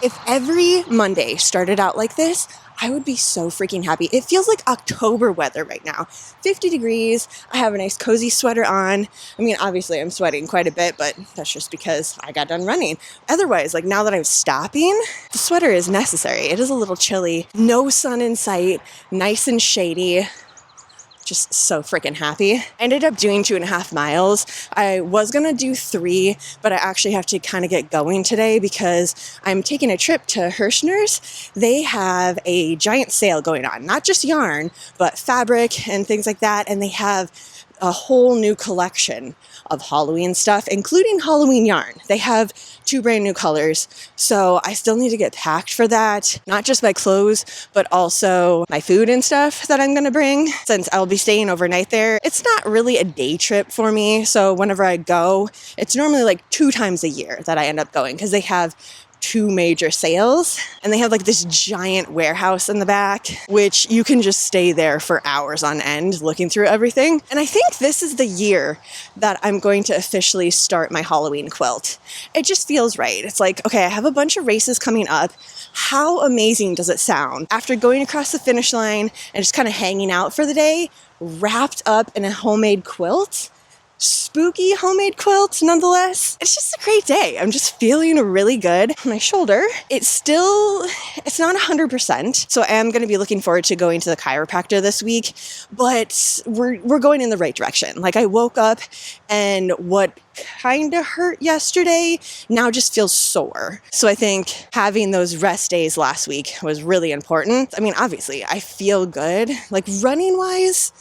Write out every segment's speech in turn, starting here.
If every Monday started out like this, I would be so freaking happy. It feels like October weather right now. 50 degrees. I have a nice cozy sweater on. I mean, obviously I'm sweating quite a bit, but that's just because I got done running. Otherwise, like now that I'm stopping, the sweater is necessary. It is a little chilly. No sun in sight. Nice and shady. Just so freaking happy. I ended up doing 2.5 miles. I was gonna do 3, but I actually have to kind of get going today because I'm taking a trip to Hirschner's. They have a giant sale going on, not just yarn, but fabric and things like that. And they have a whole new collection of Halloween stuff, including Halloween yarn. They have 2 brand new colors. So I still need to get packed for that. Not just my clothes, but also my food and stuff that I'm going to bring since I'll be staying overnight there. It's not really a day trip for me. So whenever I go, it's normally like 2 times a year that I end up going because they have 2 major sales and they have like this giant warehouse in the back, which you can just stay there for hours on end looking through everything. And I think this is the year that I'm going to officially start my Halloween quilt. It just feels right. It's like, okay, I have a bunch of races coming up. How amazing does it sound after going across the finish line and just kind of hanging out for the day, wrapped up in a homemade quilt? Spooky homemade quilt nonetheless. It's just a great day. I'm just feeling really good. My shoulder, it's not 100%. So I am going to be looking forward to going to the chiropractor this week, but we're going in the right direction. Like I woke up and what kind of hurt yesterday now just feels sore. So I think having those rest days last week was really important. I mean, obviously I feel good. Like running wise,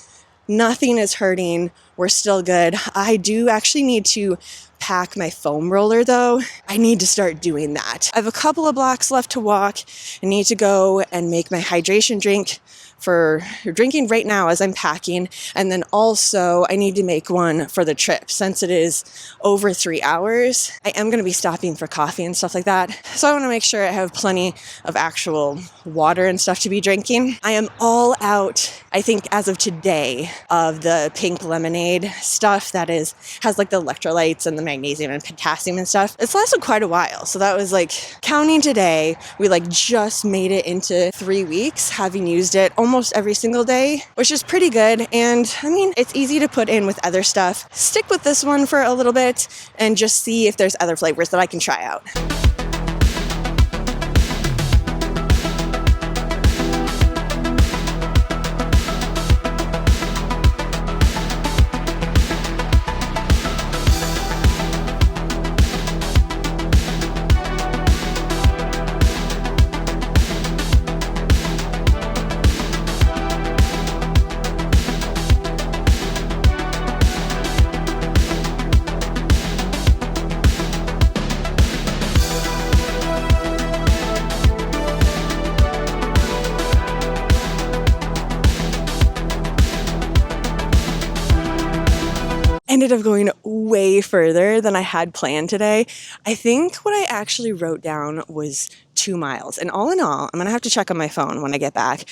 nothing is hurting. We're still good. I do actually need to pack my foam roller though. I need to start doing that. I have a couple of blocks left to walk. I need to go and make my hydration drink for drinking right now as I'm packing. And then also I need to make one for the trip since it is over 3 hours. I am going to be stopping for coffee and stuff like that. So I want to make sure I have plenty of actual water and stuff to be drinking. I am all out, I think as of today, of the pink lemonade stuff that has like the electrolytes and the magnesium and potassium and stuff. It's lasted quite a while. So that was like counting today. We like just made it into 3 weeks having used it almost every single day, which is pretty good. And I mean, it's easy to put in with other stuff. Stick with this one for a little bit and just see if there's other flavors that I can try out. Ended up going way further than I had planned today. I think what I actually wrote down was 2 miles. And all in all, I'm going to have to check on my phone when I get back.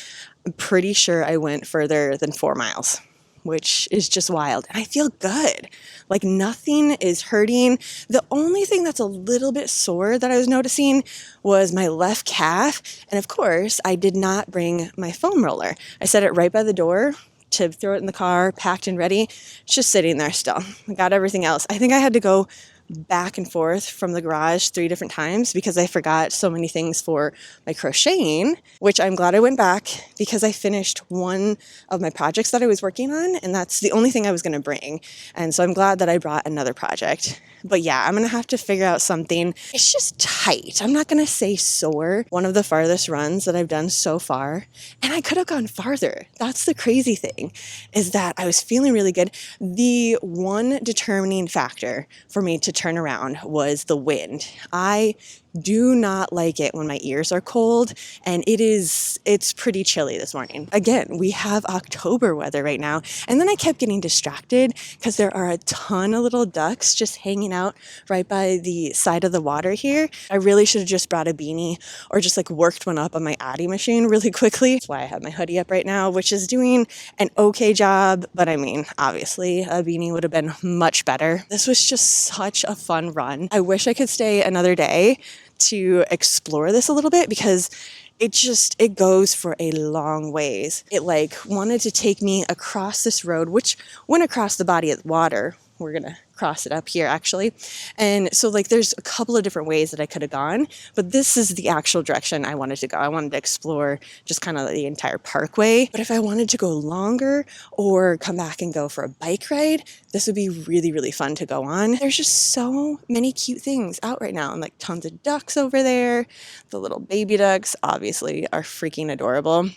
I'm pretty sure I went further than 4 miles, which is just wild. And I feel good. Like nothing is hurting. The only thing that's a little bit sore that I was noticing was my left calf. And of course, I did not bring my foam roller. I set it right by the door to throw it in the car, packed and ready. It's just sitting there still. I got everything else. I think I had to go back and forth from the garage 3 different times because I forgot so many things for my crocheting, which I'm glad I went back because I finished one of my projects that I was working on, and that's the only thing I was going to bring. And so I'm glad that I brought another project. But yeah, I'm going to have to figure out something. It's just tight. I'm not going to say sore. One of the farthest runs that I've done so far, and I could have gone farther. That's the crazy thing, is that I was feeling really good. The one determining factor for me to turn around was the wind. I do not like it when my ears are cold, and it's pretty chilly this morning. Again, we have October weather right now, and then I kept getting distracted because there are a ton of little ducks just hanging out right by the side of the water here. I really should have just brought a beanie or just like worked one up on my Addy machine really quickly. That's why I have my hoodie up right now, which is doing an okay job, but I mean, obviously a beanie would have been much better. This was just such a fun run. I wish I could stay another day. to explore this a little bit because it goes for a long ways. It like wanted to take me across this road, which went across the body of the water. We're gonna cross it up here actually. And so like there's a couple of different ways that I could have gone, but this is the actual direction I wanted to go. I wanted to explore just kind of the entire parkway. But if I wanted to go longer or come back and go for a bike ride, this would be really, really fun to go on. There's just so many cute things out right now, and like tons of ducks over there. The little baby ducks obviously are freaking adorable.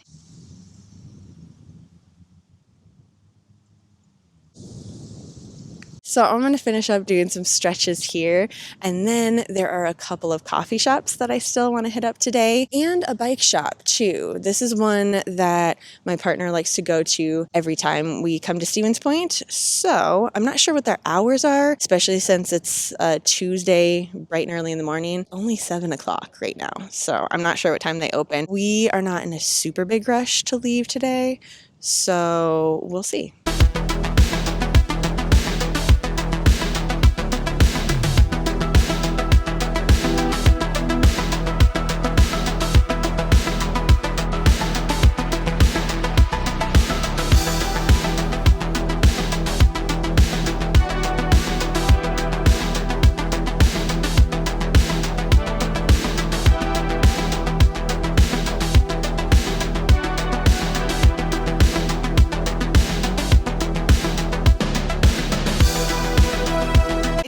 So I'm going to finish up doing some stretches here, and then there are a couple of coffee shops that I still want to hit up today, and a bike shop too. This is one that my partner likes to go to every time we come to Stevens Point, so I'm not sure what their hours are, especially since it's Tuesday, bright and early in the morning. Only 7 o'clock right now, so I'm not sure what time they open. We are not in a super big rush to leave today, so we'll see.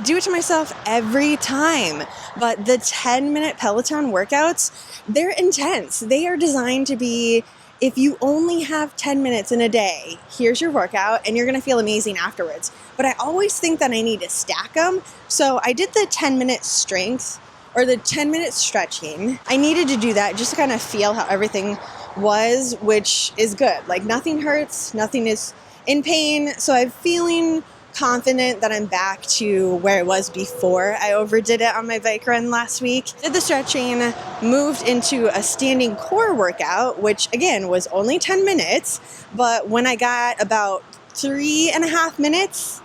Do it to myself every time, but the 10-minute Peloton workouts, they're intense. They are designed to be, if you only have 10 minutes in a day, here's your workout and you're gonna feel amazing afterwards. But I always think that I need to stack them. So I did the 10-minute strength or the 10-minute stretching. I needed to do that just to kind of feel how everything was, which is good. Like nothing hurts, nothing is in pain. So I'm feeling confident that I'm back to where it was before I overdid it on my bike run last week. Did the stretching, moved into a standing core workout, which again was only 10 minutes, but when I got about 3.5 minutes,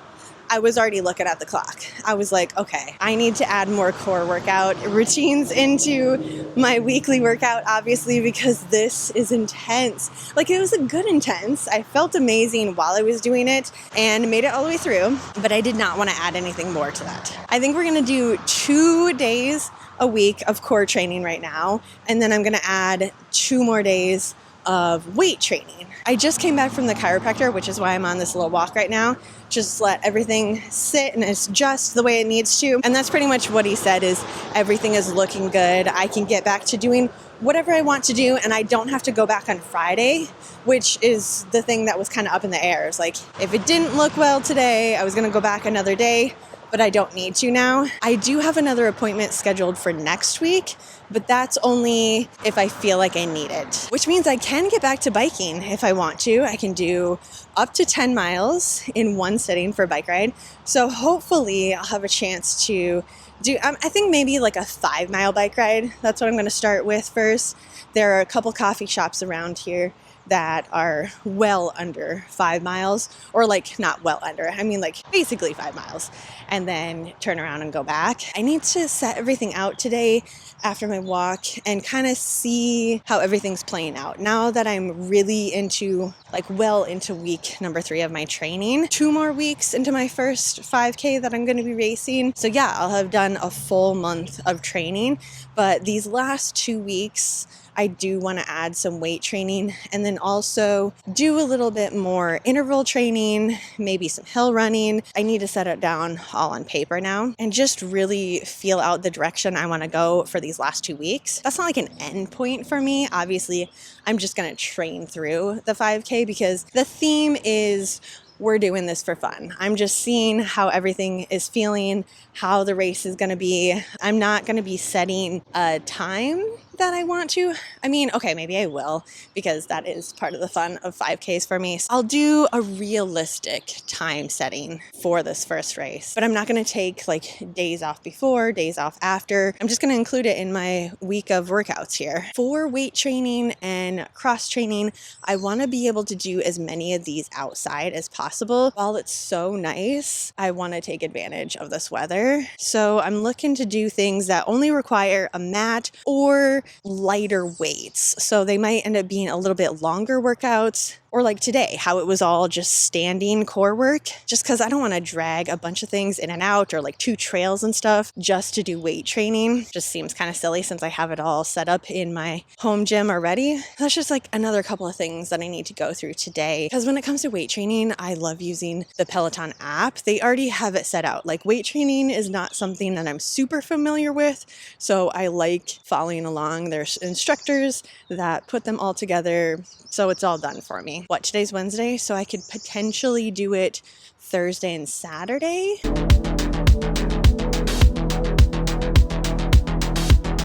I was already looking at the clock. I was like, okay, I need to add more core workout routines into my weekly workout, obviously, because this is intense. Like, it was a good intense. I felt amazing while I was doing it and made it all the way through, but I did not want to add anything more to that. I think we're going to do 2 days a week of core training right now, and then I'm going to add 2 more days of weight training. I just came back from the chiropractor, which is why I'm on this little walk right now. Just let everything sit and adjust the way it needs to. And that's pretty much what he said, is everything is looking good. I can get back to doing whatever I want to do, and I don't have to go back on Friday, which is the thing that was kind of up in the air. It's like, if it didn't look well today, I was going to go back another day, but I don't need to now. I do have another appointment scheduled for next week, but that's only if I feel like I need it, which means I can get back to biking if I want to. I can do up to 10 miles in one sitting for a bike ride. So hopefully I'll have a chance to do, I think maybe like a 5-mile bike ride. That's what I'm going to start with first. There are a couple coffee shops around here that are well under 5 miles, or like not well under, I mean like basically 5 miles, and then turn around and go back. I need to set everything out today after my walk and kind of see how everything's playing out. Now that I'm really into, like well into week number 3 of my training, 2 more weeks into my first 5K that I'm going to be racing. So yeah, I'll have done a full month of training, but these last 2 weeks, I do want to add some weight training and then also do a little bit more interval training, maybe some hill running. I need to set it down all on paper now and just really feel out the direction I want to go for these last 2 weeks. That's not like an end point for me. Obviously, I'm just going to train through the 5K because the theme is we're doing this for fun. I'm just seeing how everything is feeling, how the race is going to be. I'm not going to be setting a time that I want to. I mean, okay, maybe I will, because that is part of the fun of 5Ks for me. I'll do a realistic time setting for this first race, but I'm not going to take like days off before, days off after. I'm just going to include it in my week of workouts here. For weight training and cross training, I want to be able to do as many of these outside as possible. While it's so nice, I want to take advantage of this weather. So I'm looking to do things that only require a mat or lighter weights. So they might end up being a little bit longer workouts, or like today, how it was all just standing core work, just because I don't want to drag a bunch of things in and out, or like 2 trails and stuff just to do weight training. Just seems kind of silly since I have it all set up in my home gym already. That's just like another couple of things that I need to go through today. Because when it comes to weight training, I love using the Peloton app. They already have it set out. Like, weight training is not something that I'm super familiar with, so I like following along. There's instructors that put them all together, so it's all done for me. What, today's Wednesday, so I could potentially do it Thursday and Saturday.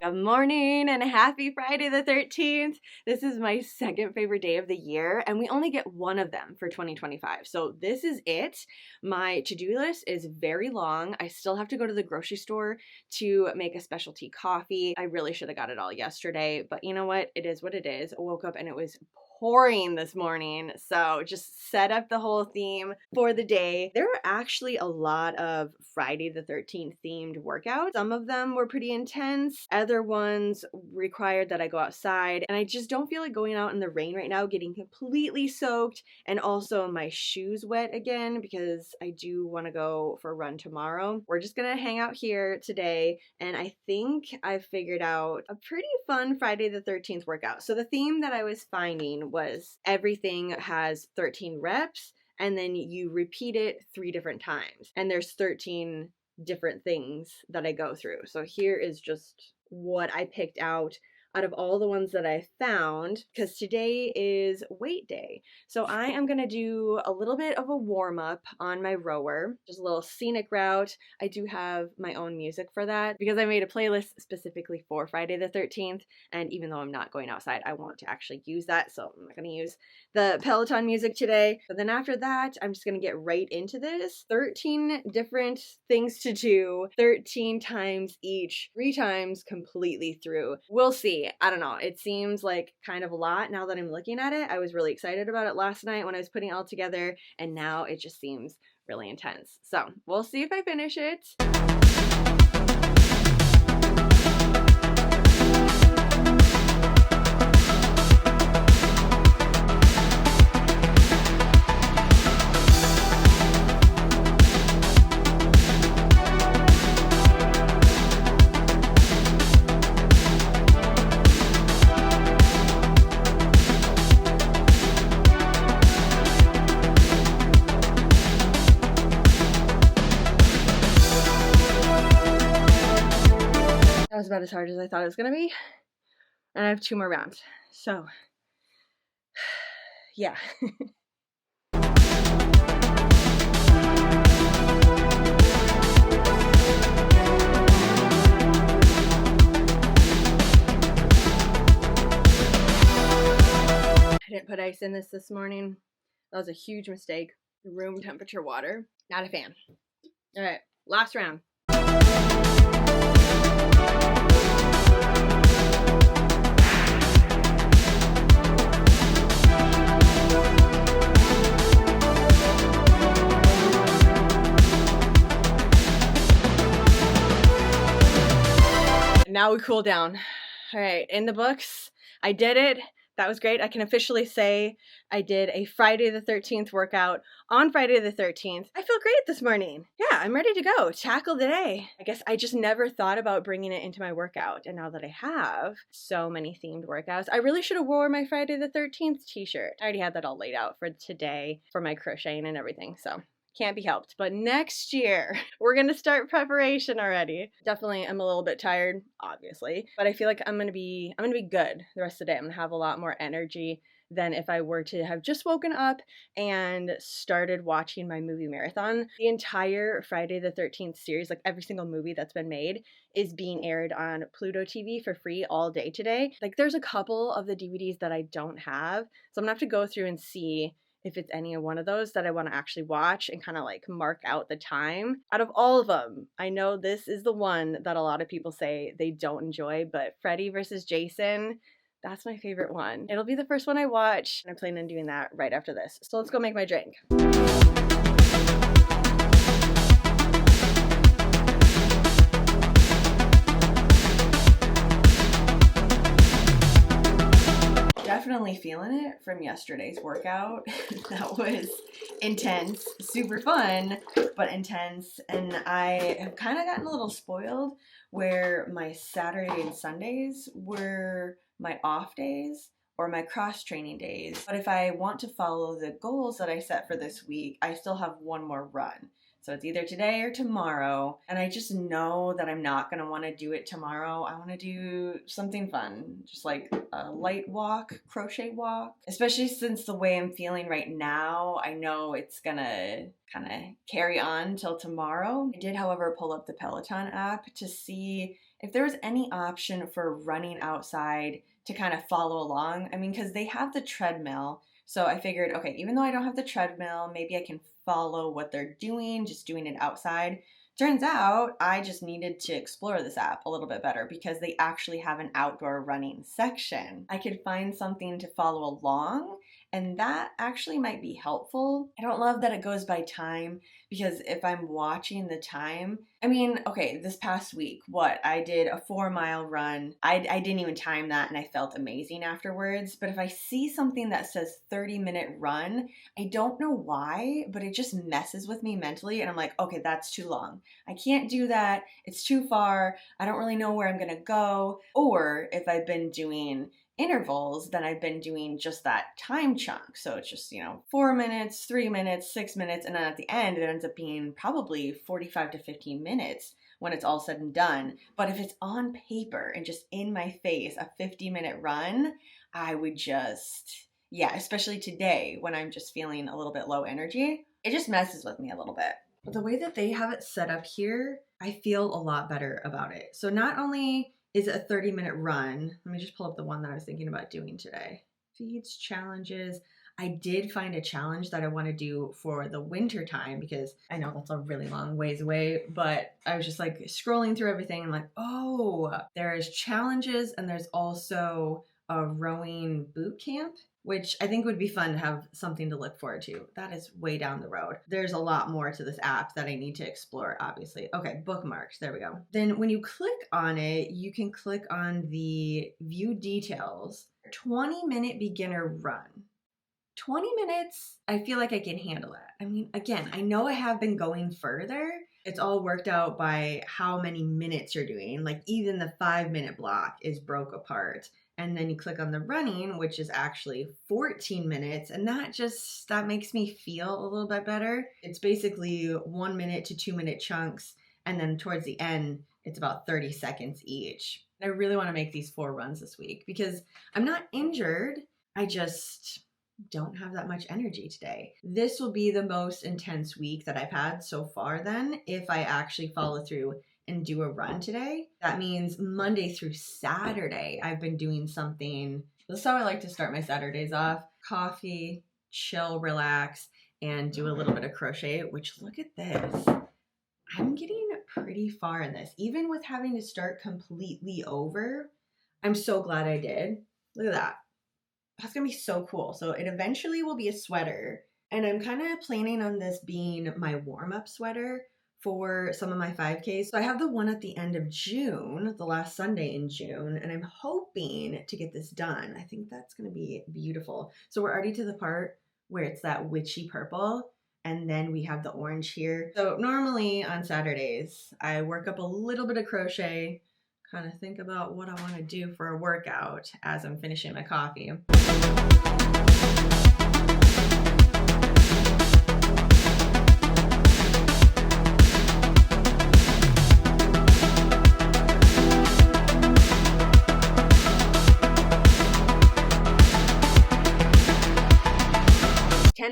Good morning and happy Friday the 13th. This is my second favorite day of the year, and we only get one of them for 2025. So this is it. My to-do list is very long. I still have to go to the grocery store to make a specialty coffee. I really should have got it all yesterday, but you know what? It is what it is. I woke up and it was pouring this morning, so just set up the whole theme for the day. There are actually a lot of Friday the 13th themed workouts. Some of them were pretty intense. Other ones required that I go outside, and I just don't feel like going out in the rain right now, getting completely soaked, and also my shoes wet again because I do want to go for a run tomorrow. We're just gonna hang out here today, and I think I've figured out a pretty fun Friday the 13th workout. So the theme that I was finding was everything has 13 reps, and then you repeat it 3 different times, and there's 13 different things that I go through. So here is just what I picked out of all the ones that I found, because today is weight day. So I am going to do a little bit of a warm-up on my rower, just a little scenic route. I do have my own music for that because I made a playlist specifically for Friday the 13th, and even though I'm not going outside, I want to actually use that, so I'm not going to use the Peloton music today. But then after that, I'm just going to get right into this. 13 different things to do, 13 times each, 3 times completely through. We'll see. I don't know. It seems like kind of a lot now that I'm looking at it. I was really excited about it last night when I was putting it all together, and now it just seems really intense. So we'll see if I finish it. That was about as hard as I thought it was going to be. And I have 2 more rounds. So, yeah. I didn't put ice in this morning. That was a huge mistake. Room temperature water. Not a fan. All right, last round. Now we cool down. All right, in the books, I did it. That was great. I can officially say I did a Friday the 13th workout on Friday the 13th. I feel great this morning. Yeah, I'm ready to go. Tackle the day. I guess I just never thought about bringing it into my workout. And now that I have so many themed workouts, I really should have wore my Friday the 13th t-shirt. I already had that all laid out for today for my crocheting and everything. So can't be helped. But next year, we're going to start preparation already. Definitely, I'm a little bit tired, obviously, but I feel like I'm going to be good the rest of the day. I'm going to have a lot more energy than if I were to have just woken up and started watching my movie marathon. The entire Friday the 13th series, like every single movie that's been made, is being aired on Pluto TV for free all day today. Like there's a couple of the DVDs that I don't have, so I'm gonna have to go through and see if it's any one of those that I want to actually watch and kind of like mark out the time. Out of all of them, I know this is the one that a lot of people say they don't enjoy, but Freddy versus Jason, that's my favorite one. It'll be the first one I watch, and I'm planning on doing that right after this. So let's go make my drink. Definitely feeling it from yesterday's workout. That was intense, super fun, but intense. And I have kind of gotten a little spoiled where my Saturday and Sundays were my off days or my cross training days. But if I want to follow the goals that I set for this week, I still have one more run. So it's either today or tomorrow. And I just know that I'm not going to want to do it tomorrow. I want to do something fun, just like a light walk, crochet walk. Especially since the way I'm feeling right now, I know it's going to kind of carry on till tomorrow. I did, however, pull up the Peloton app to see if there was any option for running outside to kind of follow along. I mean, because they have the treadmill. So I figured, okay, even though I don't have the treadmill, maybe I can follow what they're doing, just doing it outside. Turns out I just needed to explore this app a little bit better because they actually have an outdoor running section. I could find something to follow along, and that actually might be helpful. I don't love that it goes by time because if I'm watching the time, I mean, okay, this past week, I did a 4-mile run. I didn't even time that and I felt amazing afterwards. But if I see something that says 30-minute run, I don't know why, but it just messes with me mentally. And I'm like, okay, that's too long. I can't do that. It's too far. I don't really know where I'm going to go. Or if I've been doing intervals, then I've been doing just that time chunk. So it's just, 4 minutes, 3 minutes, 6 minutes. And then at the end, it ends up being probably 45 to 15 minutes when it's all said and done. But if it's on paper and just in my face, a 50-minute run, I would just, especially today when I'm just feeling a little bit low energy, it just messes with me a little bit. But the way that they have it set up here, I feel a lot better about it. So not only is it a 30-minute run, let me just pull up the one that I was thinking about doing today. Feeds, challenges. I did find a challenge that I want to do for the winter time because I know that's a really long ways away, but I was just like scrolling through everything and like, oh, there's challenges and there's also a rowing boot camp, which I think would be fun to have something to look forward to. That is way down the road. There's a lot more to this app that I need to explore, obviously. Okay, bookmarks, there we go. Then when you click on it, you can click on the view details, 20-minute beginner run. 20 minutes, I feel like I can handle that. I mean, again, I know I have been going further. It's all worked out by how many minutes you're doing. Like even the 5-minute block is broke apart. And then you click on the running, which is actually 14 minutes. And that makes me feel a little bit better. It's basically 1 minute to 2 minute chunks. And then towards the end, it's about 30 seconds each. I really want to make these 4 runs this week because I'm not injured. I just don't have that much energy today. This will be the most intense week that I've had so far then, if I actually follow through and do a run today. That means Monday through Saturday, I've been doing something. This is how I like to start my Saturdays off. Coffee, chill, relax, and do a little bit of crochet, which look at this. I'm getting pretty far in this. Even with having to start completely over, I'm so glad I did. Look at that. That's gonna be so cool. So it eventually will be a sweater. And I'm kind of planning on this being my warm-up sweater for some of my 5Ks. So I have the one at the end of June, the last Sunday in June, and I'm hoping to get this done. I think that's going to be beautiful. So we're already to the part where it's that witchy purple, and then we have the orange here. So normally on Saturdays, I work up a little bit of crochet, kind of think about what I want to do for a workout as I'm finishing my coffee.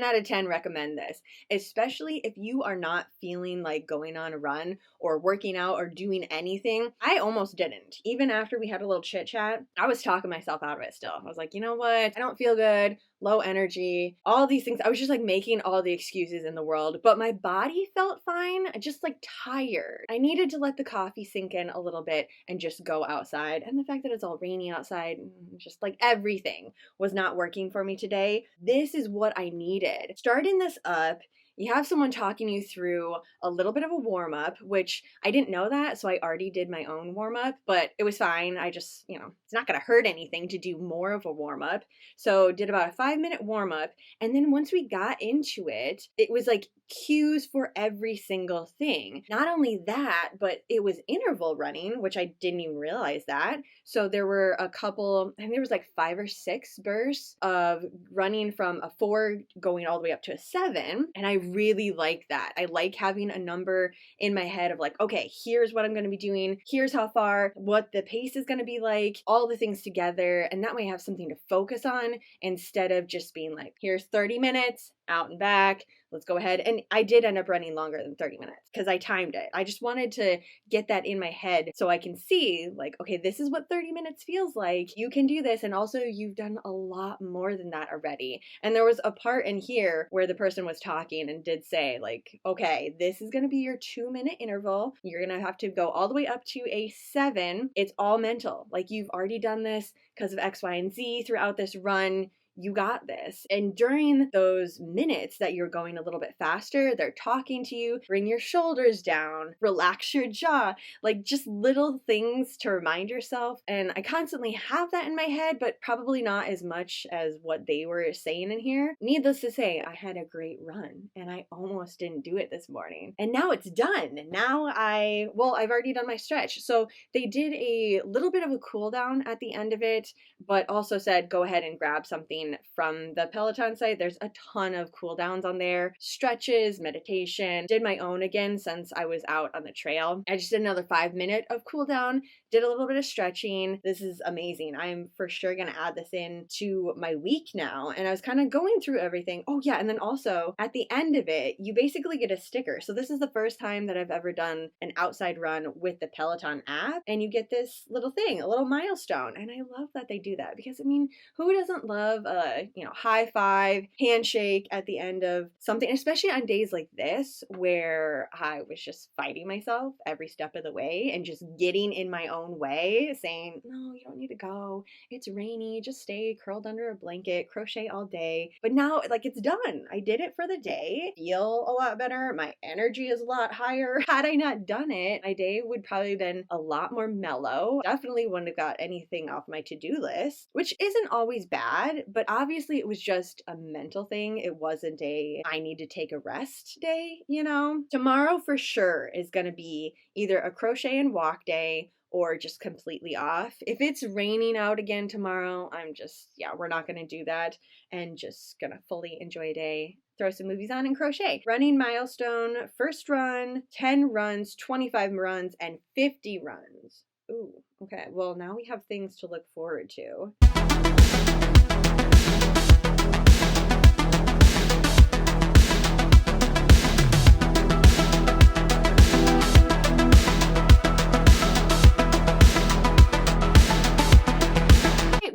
out of 10 recommend this, especially if you are not feeling like going on a run or working out or doing anything. I almost didn't. Even after we had a little chit chat, I was talking myself out of it still. I was like, you know what? I don't feel good, low energy, all these things. I was just like making all the excuses in the world, but my body felt fine, just like tired. I needed to let the coffee sink in a little bit and just go outside. And the fact that it's all rainy outside, just like everything was not working for me today. This is what I needed. Starting this up, you have someone talking you through a little bit of a warm up, which I didn't know that, so I already did my own warm up, but it was fine. I just, it's not going to hurt anything to do more of a warm up. So did about a 5-minute warm up. And then once we got into it, it was like cues for every single thing. Not only that, but it was interval running, which I didn't even realize that. So there were a couple, I think there was like 5 or 6 bursts of running from a 4 going all the way up to a 7. And I really like that. I like having a number in my head of like, okay, here's what I'm going to be doing. Here's how far, what the pace is going to be like, all the things together. And that way I have something to focus on instead of just being like, here's 30 minutes out and back. Let's go ahead. And I did end up running longer than 30 minutes because I timed it. I just wanted to get that in my head so I can see like, okay, this is what 30 minutes feels like. You can do this. And also you've done a lot more than that already. And there was a part in here where the person was talking and did say like, okay, this is going to be your 2-minute interval. You're going to have to go all the way up to a 7. It's all mental. Like you've already done this because of X, Y, and Z throughout this run. You got this. And during those minutes that you're going a little bit faster, they're talking to you, bring your shoulders down, relax your jaw, like just little things to remind yourself. And I constantly have that in my head, but probably not as much as what they were saying in here. Needless to say, I had a great run and I almost didn't do it this morning. And now it's done. Now I've already done my stretch. So they did a little bit of a cool down at the end of it, but also said, go ahead and grab something from the Peloton site. There's a ton of cool downs on there, stretches, meditation. Did my own again since I was out on the trail. I just did another 5-minute of cool down, did a little bit of stretching. This is amazing. I'm for sure going to add this in to my week now. And I was kind of going through everything. Oh yeah. And then also at the end of it, you basically get a sticker. So this is the first time that I've ever done an outside run with the Peloton app. And you get this little thing, a little milestone. And I love that they do that because I mean, who doesn't love a high five, handshake at the end of something, especially on days like this where I was just fighting myself every step of the way and just getting in my own way, saying, no, you don't need to go. It's rainy. Just stay curled under a blanket, crochet all day. But now, like, it's done. I did it for the day. Feel a lot better. My energy is a lot higher. Had I not done it, my day would probably have been a lot more mellow. Definitely wouldn't have got anything off my to-do list, which isn't always bad, but obviously it was just a mental thing. It wasn't a I need to take a rest day, Tomorrow for sure is going to be either a crochet and walk day or just completely off. If it's raining out again tomorrow, we're not going to do that and just going to fully enjoy a day. Throw some movies on and crochet. Running milestone, first run, 10 runs, 25 runs, and 50 runs. Ooh, okay. Well, now we have things to look forward to.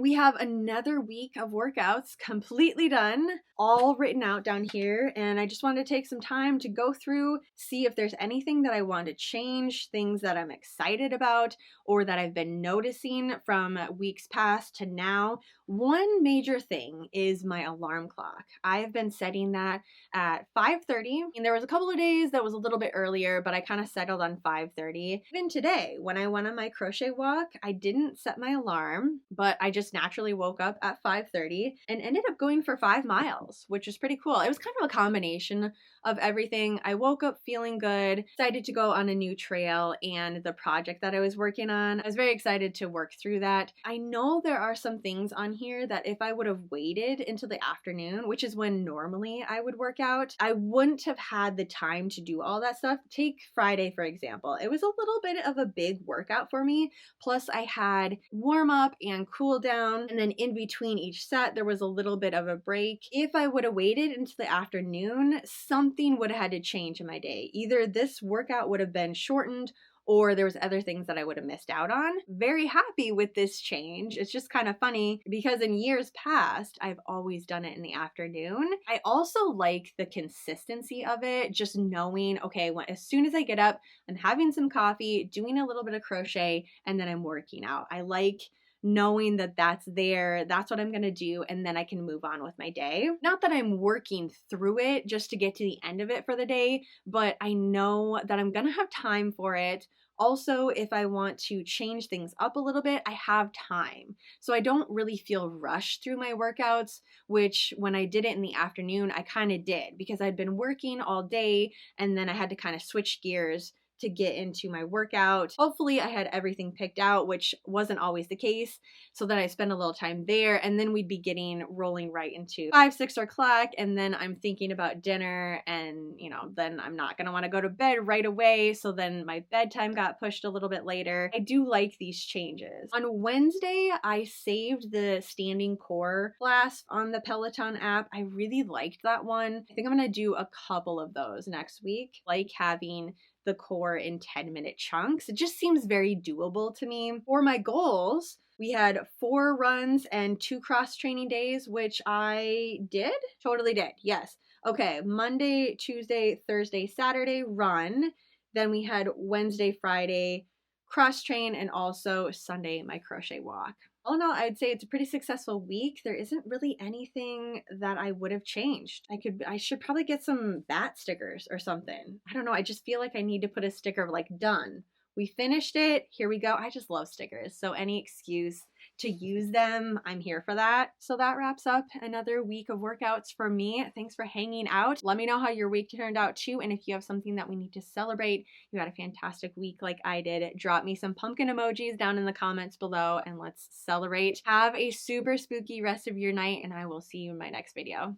We have another week of workouts completely done, all written out down here, and I just wanted to take some time to go through, see if there's anything that I want to change, things that I'm excited about, or that I've been noticing from weeks past to now. One major thing is my alarm clock. I have been setting that at 5:30, and there was a couple of days that was a little bit earlier, but I kind of settled on 5:30. Even today, when I went on my crochet walk, I didn't set my alarm, but I just naturally woke up at 5:30 and ended up going for 5 miles, which was pretty cool. It was kind of a combination of everything. I woke up feeling good, excited to go on a new trail, and the project that I was working on, I was very excited to work through that. I know there are some things on here that if I would have waited until the afternoon, which is when normally I would work out, I wouldn't have had the time to do all that stuff. Take Friday, for example. It was a little bit of a big workout for me. Plus, I had warm up and cool down, and then in between each set, there was a little bit of a break. If I would have waited until the afternoon, something would have had to change in my day. Either this workout would have been shortened, or there was other things that I would have missed out on. Very happy with this change. It's just kind of funny because in years past, I've always done it in the afternoon. I also like the consistency of it, just knowing, okay, as soon as I get up, I'm having some coffee, doing a little bit of crochet, and then I'm working out. I like knowing that that's there, that's what I'm gonna do, and then I can move on with my day. Not that I'm working through it just to get to the end of it for the day, but I know that I'm gonna have time for it. Also, if I want to change things up a little bit, I have time. So I don't really feel rushed through my workouts, which when I did it in the afternoon, I kind of did because I'd been working all day and then I had to kind of switch gears to get into my workout. Hopefully I had everything picked out, which wasn't always the case, so that I spend a little time there, and then we'd be rolling right into 5, 6 o'clock, and then I'm thinking about dinner, and then I'm not gonna want to go to bed right away, so then my bedtime got pushed a little bit later. I do like these changes. On Wednesday, I saved the standing core class on the Peloton app. I really liked that one. I think I'm gonna do a couple of those next week, like having the core in 10-minute chunks. It just seems very doable to me. For my goals, we had 4 runs and 2 cross training days, which I did. Totally did. Yes. Okay. Monday, Tuesday, Thursday, Saturday run. Then we had Wednesday, Friday cross train, and also Sunday my crochet walk. All in all, I'd say it's a pretty successful week. There isn't really anything that I would have changed. I should probably get some bat stickers or something. I don't know. I just feel like I need to put a sticker of like done. We finished it. Here we go. I just love stickers. So any excuse to use them, I'm here for that. So that wraps up another week of workouts for me. Thanks for hanging out. Let me know how your week turned out too. And if you have something that we need to celebrate, you had a fantastic week like I did, drop me some pumpkin emojis down in the comments below and let's celebrate. Have a super spooky rest of your night, and I will see you in my next video.